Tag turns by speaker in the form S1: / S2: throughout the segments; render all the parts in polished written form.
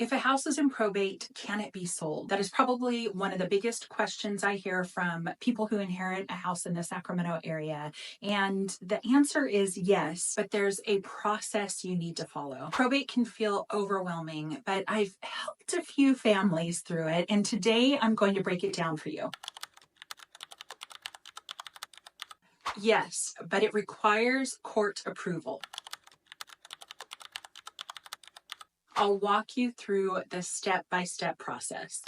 S1: If a house is in probate, can it be sold? That is probably one of the biggest questions I hear from people who inherit a house in the Sacramento area. And the answer is yes, but there's a process you need to follow. Probate can feel overwhelming, but I've helped a few families through it. And today I'm going to break it down for you. Yes, but it requires court approval. I'll walk you through the step-by-step process.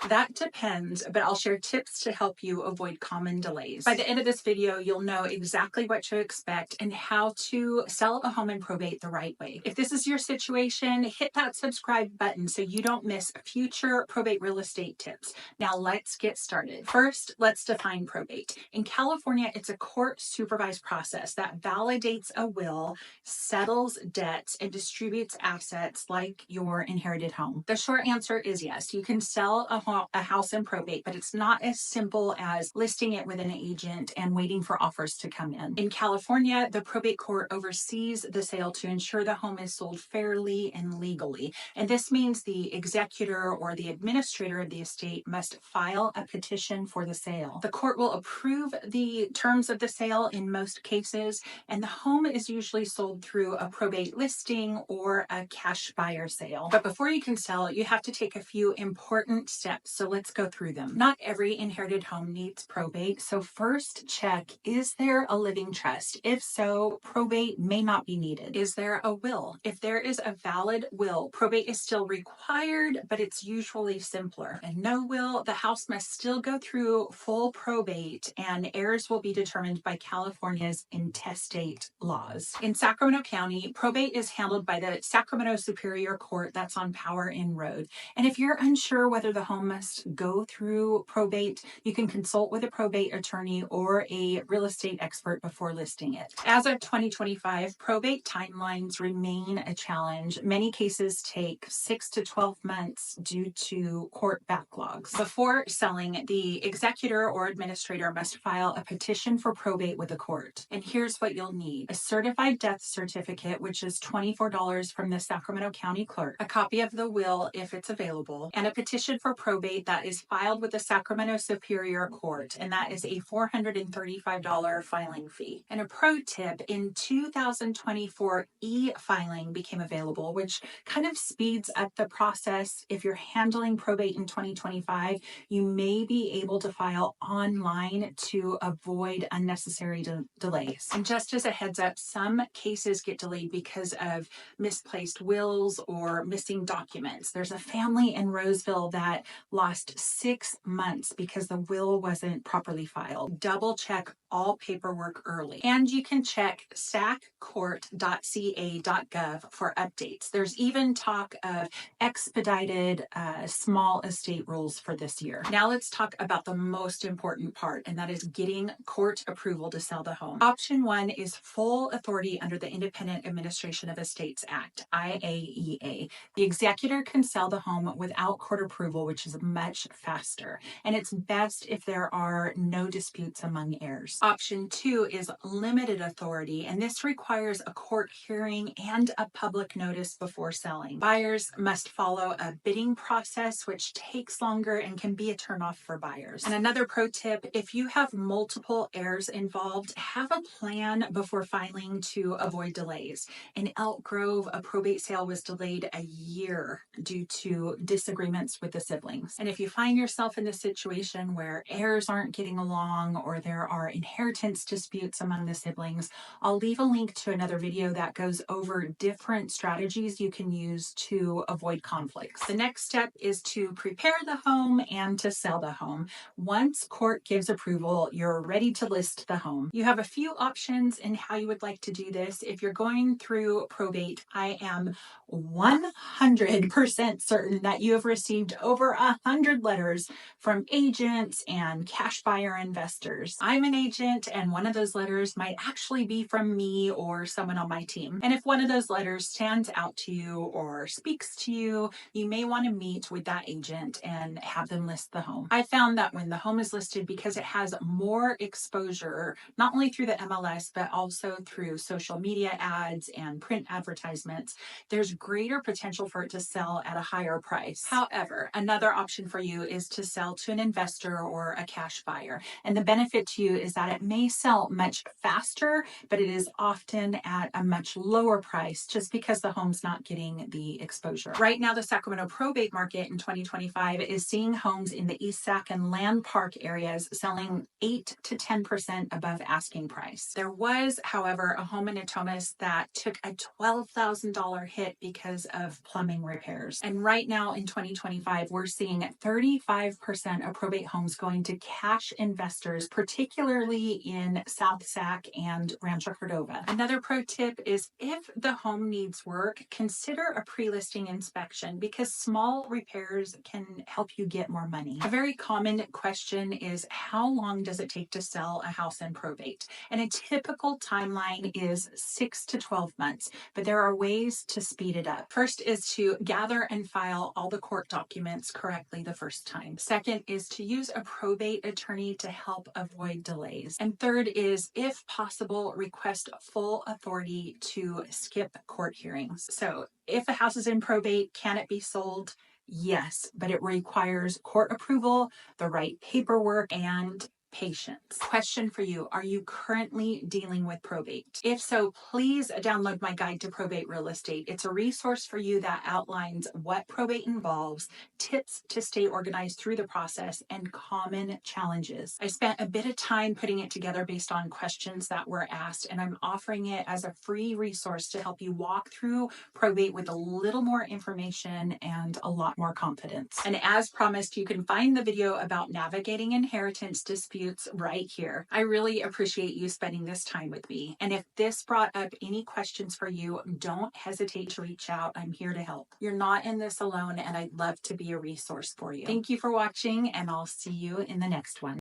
S1: That depends, but I'll share tips to help you avoid common delays. By the end of this video, you'll know exactly what to expect and how to sell a home in probate the right way. If this is your situation, hit that subscribe button so you don't miss future probate real estate tips. Now let's get started. First, let's define probate. In California, it's a court-supervised process that validates a will, settles debts, and distributes assets like your inherited home. The short answer is yes, you can sell a house in probate, but it's not as simple as listing it with an agent and waiting for offers to come in. In California, the probate court oversees the sale to ensure the home is sold fairly and legally. And this means the executor or the administrator of the estate must file a petition for the sale. The court will approve the terms of the sale in most cases, and the home is usually sold through a probate listing or a cash buyer sale. But before you can sell, you have to take a few important steps. So let's go through them. Not every inherited home needs probate. So first check, is there a living trust? If so, probate may not be needed. Is there a will? If there is a valid will, probate is still required, but it's usually simpler. And no will, the house must still go through full probate, and heirs will be determined by California's intestate laws. In Sacramento County, probate is handled by the Sacramento Superior Court that's on Power Inn Road. And if you're unsure whether the home must go through probate, you can consult with a probate attorney or a real estate expert before listing it. As of 2025, probate timelines remain a challenge. Many cases take 6 to 12 months due to court backlogs. Before selling, the executor or administrator must file a petition for probate with the court. And here's what you'll need: a certified death certificate, which is $24 from the Sacramento County clerk, a copy of the will if it's available, and a petition for probate that is filed with the Sacramento Superior Court, and that is a $435 filing fee. And a pro tip, in 2024, e-filing became available, which kind of speeds up the process. If you're handling probate in 2025, you may be able to file online to avoid unnecessary delays. And just as a heads up, some cases get delayed because of misplaced wills or missing documents. There's a family in Roseville that lost 6 months because the will wasn't properly filed. Double check all paperwork early. And you can check saccourt.ca.gov for updates. There's even talk of expedited small estate rules for this year. Now let's talk about the most important part, and that is getting court approval to sell the home. Option 1 is full authority under the Independent Administration of Estates Act, IAEA. The executor can sell the home without court approval, which is much faster, and it's best if there are no disputes among heirs. Option 2 is limited authority, and this requires a court hearing and a public notice before selling. Buyers must follow a bidding process, which takes longer and can be a turnoff for buyers. And another pro tip, if you have multiple heirs involved, have a plan before filing to avoid delays. In Elk Grove, a probate sale was delayed a year due to disagreements with the siblings. And if you find yourself in the situation where heirs aren't getting along or there are inheritance disputes among the siblings, I'll leave a link to another video that goes over different strategies you can use to avoid conflicts. The next step is to prepare the home and to sell the home. Once court gives approval, you're ready to list the home. You have a few options in how you would like to do this. If you're going through probate, I am 100% certain that you have received over 100 letters from agents and cash buyer investors. I'm an agent, and one of those letters might actually be from me or someone on my team. And if one of those letters stands out to you or speaks to you, you may want to meet with that agent and have them list the home. I found that when the home is listed, because it has more exposure, not only through the MLS, but also through social media ads and print advertisements, there's greater potential for it to sell at a higher price. However, another option for you is to sell to an investor or a cash buyer. And the benefit to you is that it may sell much faster, but it is often at a much lower price just because the home's not getting the exposure. Right now, the Sacramento probate market in 2025 is seeing homes in the East Sac and Land Park areas selling 8 to 10% above asking price. There was, however, a home in Natomas that took a $12,000 hit because of plumbing repairs. And right now in 2025, we're seeing 35% of probate homes going to cash investors, particularly in South Sac and Rancho Cordova. Another pro tip is if the home needs work, consider a pre-listing inspection because small repairs can help you get more money. A very common question is, how long does it take to sell a house in probate? And a typical timeline is 6 to 12 months, but there are ways to speed it up. First is to gather and file all the court documents correctly the first time. Second is to use a probate attorney to help avoid delays. And third is, if possible, request full authority to skip court hearings. So if a house is in probate, can it be sold? Yes, but it requires court approval, the right paperwork, and patience. Question for you: are you currently dealing with probate? If so, please download my guide to probate real estate. It's a resource for you that outlines what probate involves, tips to stay organized through the process, and common challenges. I spent a bit of time putting it together based on questions that were asked, and I'm offering it as a free resource to help you walk through probate with a little more information and a lot more confidence. And as promised, you can find the video about navigating inheritance disputes right here. I really appreciate you spending this time with me. And if this brought up any questions for you, don't hesitate to reach out. I'm here to help. You're not in this alone, and I'd love to be a resource for you. Thank you for watching, and I'll see you in the next one.